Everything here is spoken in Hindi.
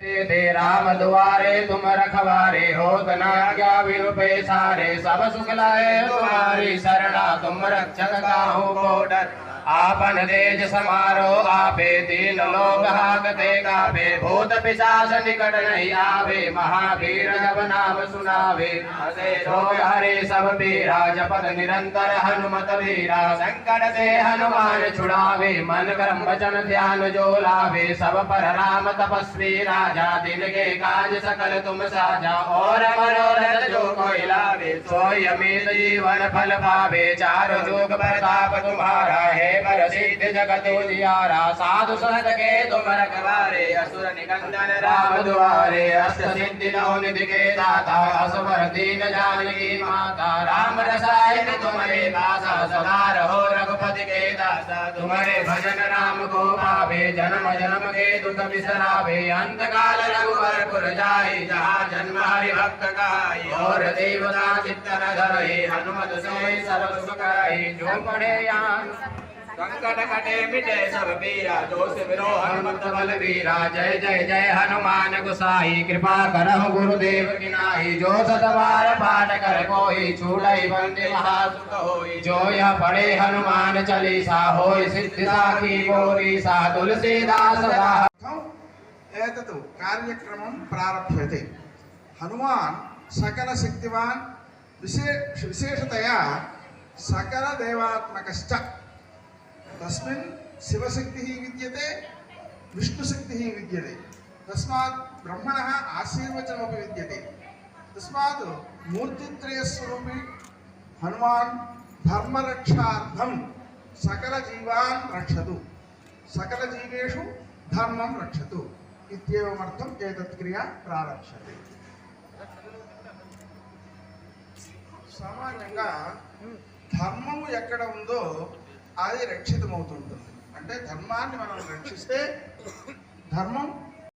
ते राम दुआरे तुम रखवारे होत न आज्ञा बिनु पैसारे सब सुख लाए तुम्हारी शरणा तुम रक्षक काहू को डर आपन तेज समारो आपे तीन लोक हाकते गावे भूत पिशाच निकट नहीं आवे महावीर जब नाम सुनावे हसे रोग हरे सब पीरा जपत निरंतर हनुमत वीरा संकट से हनुमान छुड़ावे मन कर्म वचन ध्यान जो लावे सब पर राम तपस्वी राजा दिन के काज सकल तुम साजा और मनोरथ जो कोई लावे सोई अमित जीवन फल पावे चार जुग प्रताप तुम्हारा है प्रसिद्ध जगत उजियारा साधु संत के तुम रखवारे असुर निकंदन राम दुआरे अष्ट सिद्धि नौ निधि के दाता असवर दीन जानकी माता राम रसायन तुम्हारे दासा सदा रहो रघुपति के दासा तुम्हारे भजन राम को पावे जन्म जन्म के दुख बिसरावे अंत काल रघुवर पुर जाई जहाँ जन्म हरि भक्त गाई और देवता चित्तन धरहि हनुमत सोई सर्व सुख करहि जो पढ़े यान संकट कटे मिटे सब पीरा जो सिमरो हनुमत बल वीरा जय जय जय हनुमान गोसाई कृपा करहु गुरुदेव की नाई जो सतबार पाठ कर कोई छूटई बंदे महासुख होई जो यह पढ़े हनुमान चालीसा होई सिद्धि साखी गौरी सा तुलसीदास एतत् कार्यक्रमं प्रारभ्यते हनुमान् सकल शक्तिवान् विशेषतया सकल देवात्मकश्च तस्मिन् शिवशक्तिः विद्यते विष्णुशक्तिः विद्यते तस्मात् ब्रह्मणः आशीर्वचनमपि विद्यते तस्मात् मूर्तित्रयस्वरूपी हनुमान् धर्मरक्षार्थं सकलजीवान् रक्षतु सकलजीवेषु धर्मं रक्षतु इत्येवमर्थम् एतत् क्रिया प्रारभ्यते సామాన్యంగా ధర్మము ఎక్కడ ఉందో అది రక్షితమవుతుంటుంది అంటే ధర్మాన్ని మనం రక్షిస్తే ధర్మం